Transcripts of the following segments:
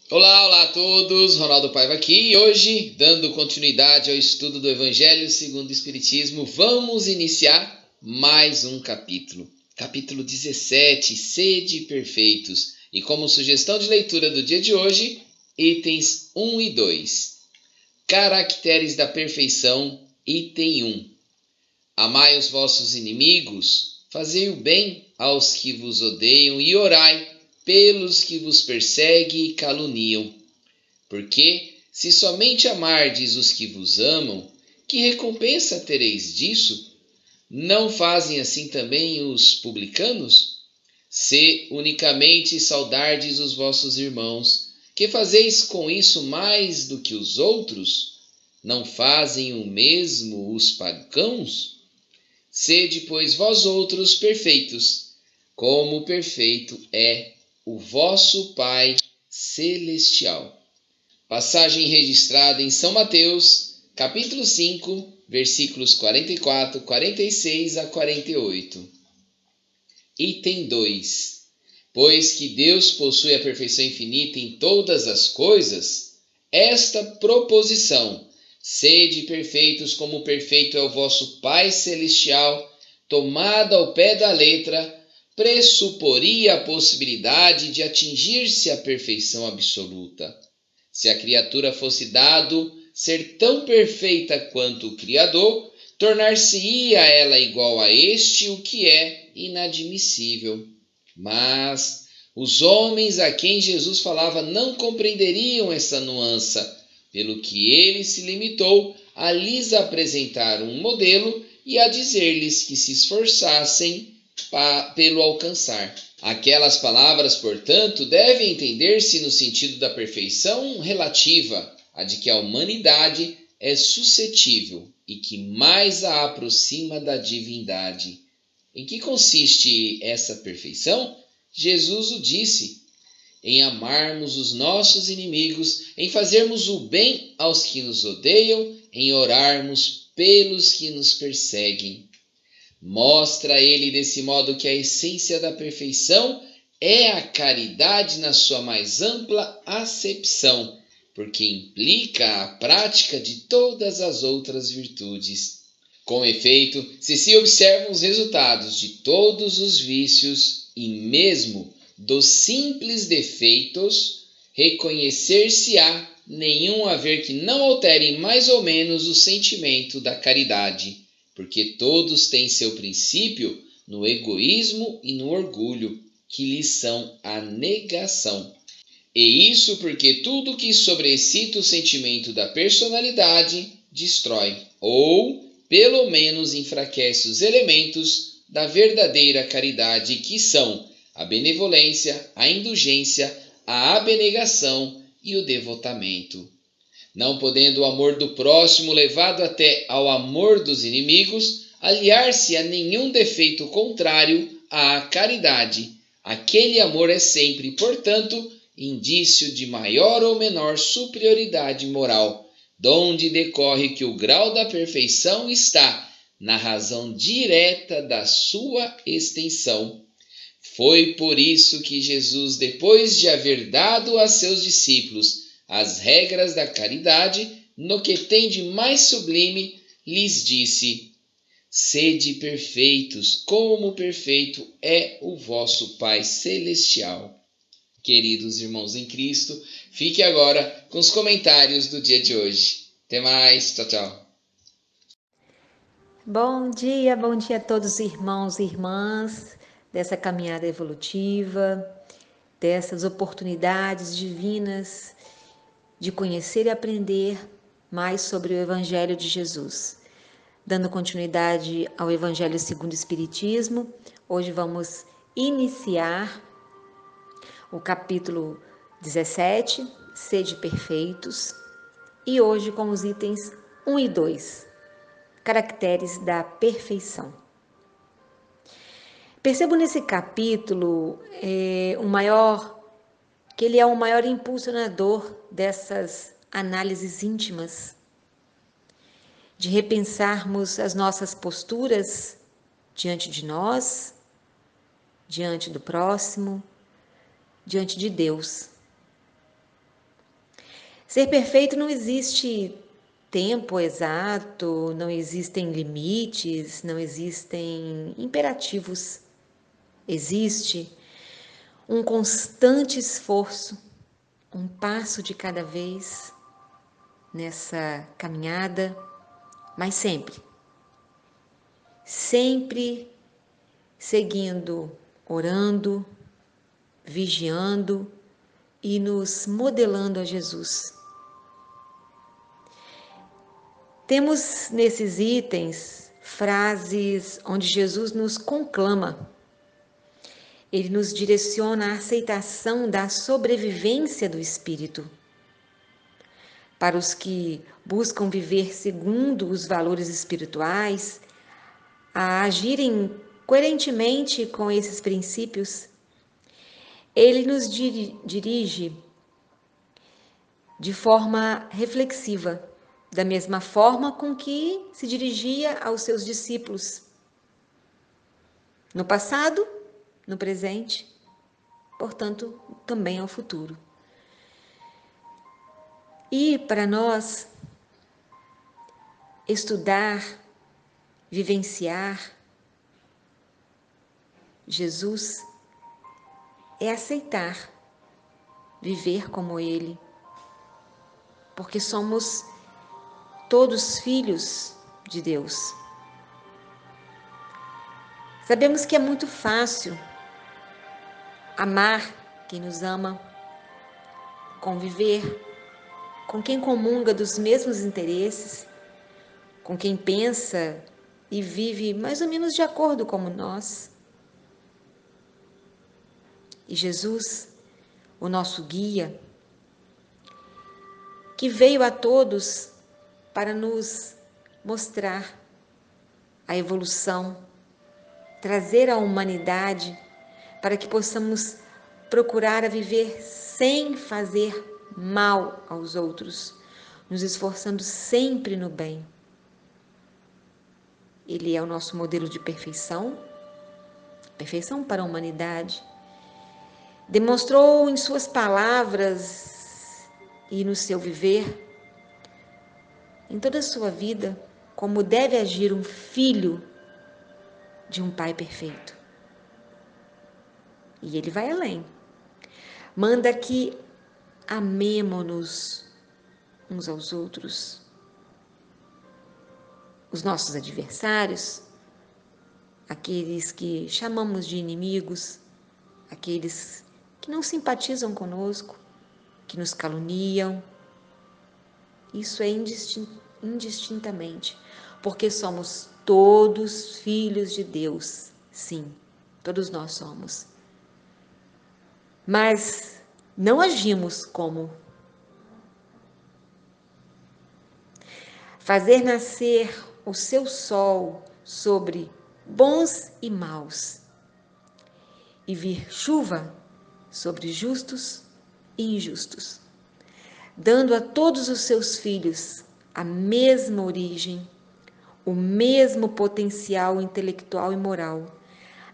Olá a todos, Ronaldo Paiva aqui e hoje, dando continuidade ao estudo do Evangelho segundo o Espiritismo, vamos iniciar mais um capítulo. Capítulo 17, Sede Perfeitos. E como sugestão de leitura do dia de hoje, itens 1 e 2. Caracteres da perfeição, item 1. Amai os vossos inimigos, fazei o bem aos que vos odeiam e orai pelos que vos perseguem e caluniam. Porque, se somente amardes os que vos amam, que recompensa tereis disso? Não fazem assim também os publicanos? Se unicamente saudardes os vossos irmãos, que fazeis com isso mais do que os outros? Não fazem o mesmo os pagãos? Sede, pois, vós outros perfeitos, como perfeito é o vosso Pai Celestial. Passagem registrada em São Mateus, capítulo 5, versículos 44, 46 a 48. Item 2. Pois que Deus possui a perfeição infinita em todas as coisas, esta proposição, sede perfeitos como perfeito é o vosso Pai Celestial, tomada ao pé da letra, pressuporia a possibilidade de atingir-se a perfeição absoluta. Se a criatura fosse dado ser tão perfeita quanto o Criador, tornar-se-ia ela igual a este, o que é inadmissível. Mas os homens a quem Jesus falava não compreenderiam essa nuance, pelo que ele se limitou a lhes apresentar um modelo e a dizer-lhes que se esforçassem pelo alcançar. Aquelas palavras, portanto, devem entender-se no sentido da perfeição relativa, a de que a humanidade é suscetível e que mais a aproxima da divindade. Em que consiste essa perfeição? Jesus o disse: em amarmos os nossos inimigos, em fazermos o bem aos que nos odeiam, em orarmos pelos que nos perseguem. Mostra ele desse modo que a essência da perfeição é a caridade na sua mais ampla acepção, porque implica a prática de todas as outras virtudes. Com efeito, se observam os resultados de todos os vícios e mesmo dos simples defeitos, reconhecer-se-á nenhum haver que não altere mais ou menos o sentimento da caridade, porque todos têm seu princípio no egoísmo e no orgulho, que lhes são a negação. E isso porque tudo que sobrecita o sentimento da personalidade destrói, ou pelo menos enfraquece os elementos da verdadeira caridade, que são a benevolência, a indulgência, a abnegação e o devotamento. Não podendo o amor do próximo, levado até ao amor dos inimigos, aliar-se a nenhum defeito contrário à caridade, aquele amor é sempre, portanto, indício de maior ou menor superioridade moral, donde decorre que o grau da perfeição está na razão direta da sua extensão. Foi por isso que Jesus, depois de haver dado a seus discípulos as regras da caridade, no que tem de mais sublime, lhes disse: sede perfeitos, como perfeito é o vosso Pai Celestial. Queridos irmãos em Cristo, fique agora com os comentários do dia de hoje. Até mais, tchau, tchau. Bom dia a todos os irmãos e irmãs dessa caminhada evolutiva, dessas oportunidades divinas de conhecer e aprender mais sobre o Evangelho de Jesus. Dando continuidade ao Evangelho segundo o Espiritismo, hoje vamos iniciar o capítulo 17, Sede Perfeitos, e hoje com os itens 1 e 2, Caracteres da Perfeição. Percebo nesse capítulo que ele é o maior impulsionador dessas análises íntimas, de repensarmos as nossas posturas diante de nós, diante do próximo, diante de Deus. Ser perfeito não existe tempo exato, não existem limites, não existem imperativos. Existe um constante esforço, um passo de cada vez nessa caminhada, mas sempre seguindo, orando, vigiando e nos modelando a Jesus. Temos nesses itens frases onde Jesus nos conclama. Ele nos direciona à aceitação da sobrevivência do Espírito. Para os que buscam viver segundo os valores espirituais, a agirem coerentemente com esses princípios, ele nos dirige de forma reflexiva, da mesma forma com que se dirigia aos seus discípulos. No passado, no presente, portanto, também ao futuro. E para nós, estudar, vivenciar Jesus é aceitar viver como Ele, porque somos todos filhos de Deus. Sabemos que é muito fácil amar quem nos ama, conviver com quem comunga dos mesmos interesses, com quem pensa e vive mais ou menos de acordo como nós. E Jesus, o nosso guia, que veio a todos para nos mostrar a evolução, trazer a humanidade para que possamos procurar a viver sem fazer mal aos outros, nos esforçando sempre no bem. Ele é o nosso modelo de perfeição, perfeição para a humanidade. Demonstrou em suas palavras e no seu viver, em toda a sua vida, como deve agir um filho de um pai perfeito. E ele vai além. Manda que amemo-nos uns aos outros. Os nossos adversários, aqueles que chamamos de inimigos, aqueles que não simpatizam conosco, que nos caluniam. Isso é indistintamente, porque somos todos filhos de Deus. Sim, todos nós somos. Mas não agimos como. Fazer nascer o seu sol sobre bons e maus, e vir chuva sobre justos e injustos, dando a todos os seus filhos a mesma origem, o mesmo potencial intelectual e moral,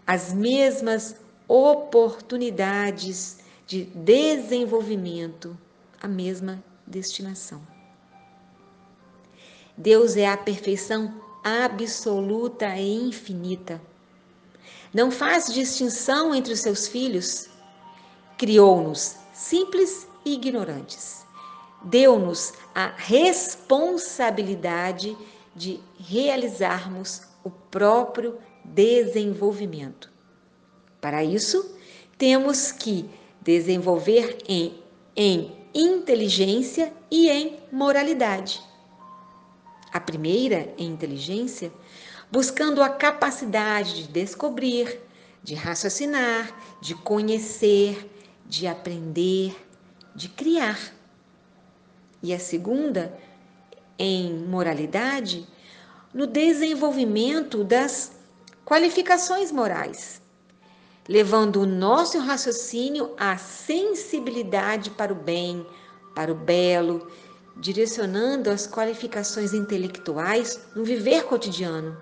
as mesmas oportunidades de desenvolvimento, a mesma destinação. Deus é a perfeição absoluta e infinita. Não faz distinção entre os seus filhos. Criou-nos simples e ignorantes. Deu-nos a responsabilidade de realizarmos o próprio desenvolvimento. Para isso, temos que desenvolver em inteligência e em moralidade. A primeira, em inteligência, buscando a capacidade de descobrir, de raciocinar, de conhecer, de aprender, de criar. E a segunda, em moralidade, no desenvolvimento das qualificações morais, levando o nosso raciocínio à sensibilidade para o bem, para o belo, direcionando as qualificações intelectuais no viver cotidiano,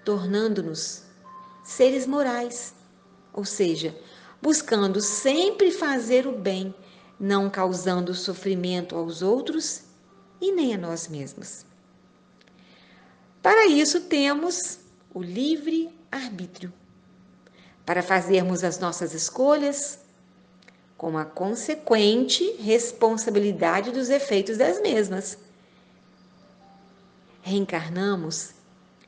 tornando-nos seres morais, ou seja, buscando sempre fazer o bem, não causando sofrimento aos outros e nem a nós mesmos. Para isso temos o livre-arbítrio, para fazermos as nossas escolhas com a consequente responsabilidade dos efeitos das mesmas. Reencarnamos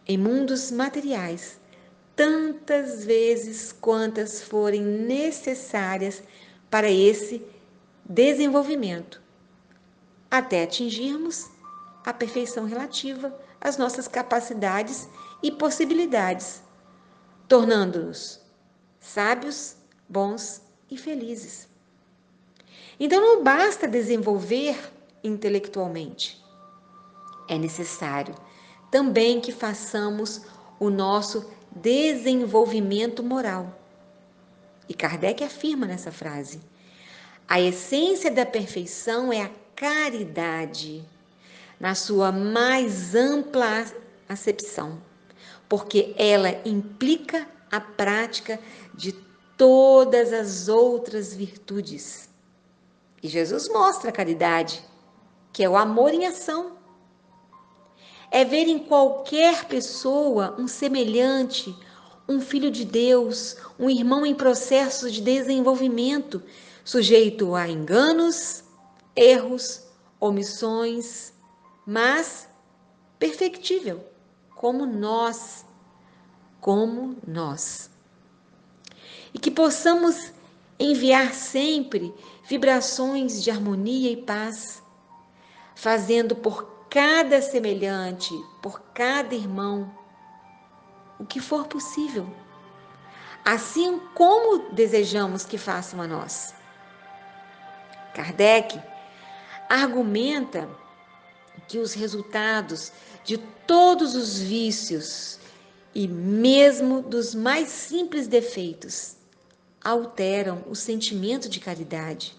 em mundos materiais tantas vezes quantas forem necessárias para esse desenvolvimento, até atingirmos a perfeição relativa às nossas capacidades e possibilidades, tornando-nos sábios, bons e felizes. Então não basta desenvolver intelectualmente. É necessário também que façamos o nosso desenvolvimento moral. E Kardec afirma nessa frase: a essência da perfeição é a caridade, na sua mais ampla acepção, porque ela implica a prática de todas as outras virtudes. E Jesus mostra a caridade, que é o amor em ação. É ver em qualquer pessoa um semelhante, um filho de Deus, um irmão em processo de desenvolvimento, sujeito a enganos, erros, omissões, mas perfectível, como nós. E que possamos enviar sempre vibrações de harmonia e paz, fazendo por cada semelhante, por cada irmão, o que for possível, assim como desejamos que façam a nós. Kardec argumenta que os resultados de todos os vícios e mesmo dos mais simples defeitos alteram o sentimento de caridade,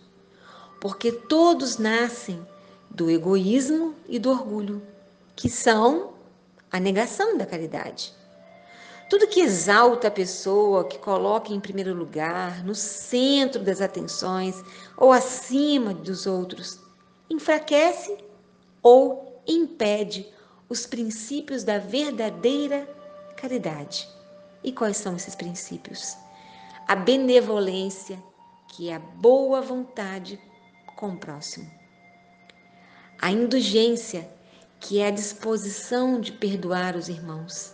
porque todos nascem do egoísmo e do orgulho, que são a negação da caridade. Tudo que exalta a pessoa, que coloca em primeiro lugar, no centro das atenções ou acima dos outros, enfraquece ou impede os princípios da verdadeira caridade. E quais são esses princípios? A benevolência, que é a boa vontade com o próximo. A indulgência, que é a disposição de perdoar os irmãos.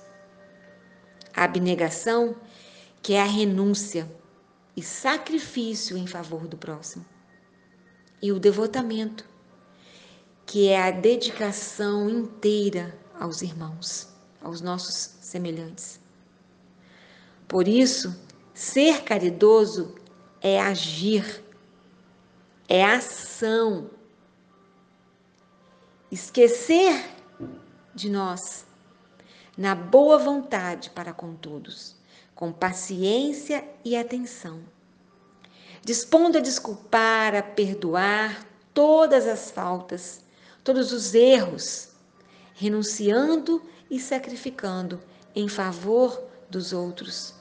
A abnegação, que é a renúncia e sacrifício em favor do próximo. E o devotamento, que é a dedicação inteira aos irmãos, aos nossos semelhantes. Por isso, ser caridoso é agir, é ação. Esquecer de nós, na boa vontade para com todos, com paciência e atenção, dispondo a desculpar, a perdoar todas as faltas, todos os erros, renunciando e sacrificando em favor dos outros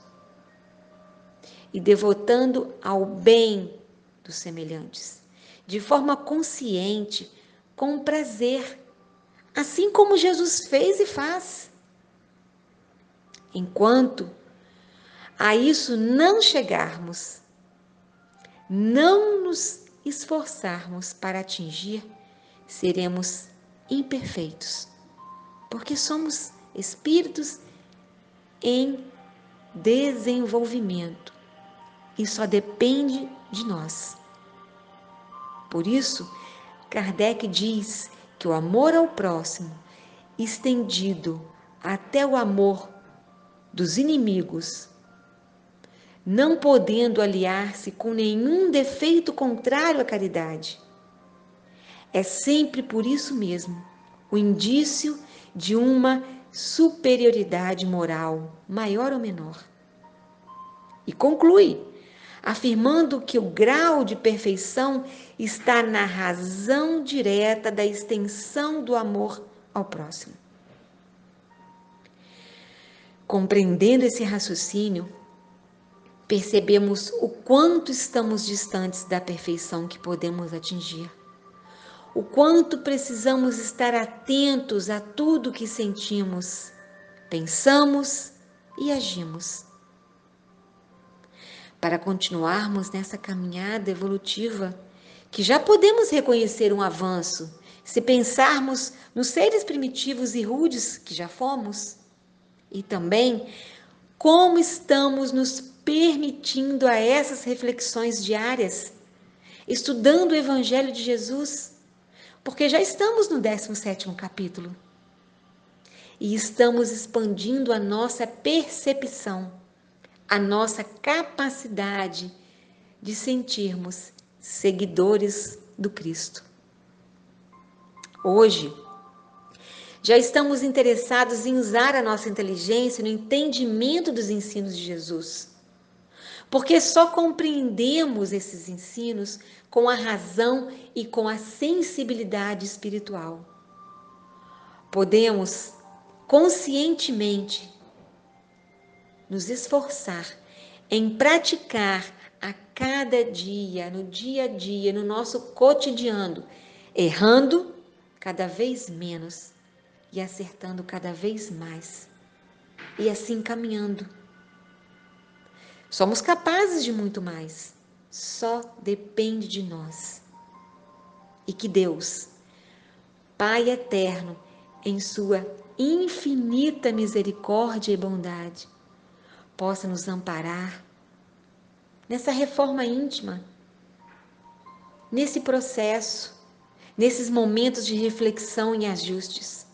e devotando ao bem dos semelhantes, de forma consciente, com prazer, assim como Jesus fez e faz. Enquanto a isso não chegarmos, não nos esforçarmos para atingir, seremos imperfeitos, porque somos espíritos em desenvolvimento e só depende de nós. Por isso, Kardec diz que o amor ao próximo, estendido até o amor dos inimigos, não podendo aliar-se com nenhum defeito contrário à caridade, é sempre por isso mesmo o indício de uma superioridade moral, maior ou menor. E conclui, afirmando que o grau de perfeição está na razão direta da extensão do amor ao próximo. Compreendendo esse raciocínio, percebemos o quanto estamos distantes da perfeição que podemos atingir. O quanto precisamos estar atentos a tudo que sentimos, pensamos e agimos. Para continuarmos nessa caminhada evolutiva, que já podemos reconhecer um avanço, se pensarmos nos seres primitivos e rudes que já fomos, e também como estamos nos permitindo a essas reflexões diárias, estudando o Evangelho de Jesus, porque já estamos no 17º capítulo e estamos expandindo a nossa percepção, a nossa capacidade de sentirmos seguidores do Cristo. Hoje, já estamos interessados em usar a nossa inteligência no entendimento dos ensinos de Jesus, porque só compreendemos esses ensinos com a razão e com a sensibilidade espiritual. Podemos conscientemente nos esforçar em praticar a cada dia, no dia a dia, no nosso cotidiano, errando cada vez menos e acertando cada vez mais, e assim caminhando. Somos capazes de muito mais, só depende de nós. E que Deus, Pai eterno, em sua infinita misericórdia e bondade, possa nos amparar nessa reforma íntima, nesse processo, nesses momentos de reflexão e ajustes.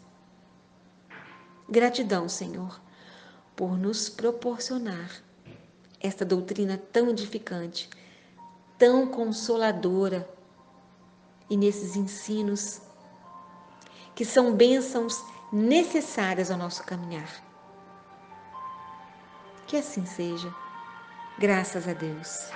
Gratidão, Senhor, por nos proporcionar esta doutrina tão edificante, tão consoladora, e nesses ensinos que são bênçãos necessárias ao nosso caminhar. Que assim seja. Graças a Deus.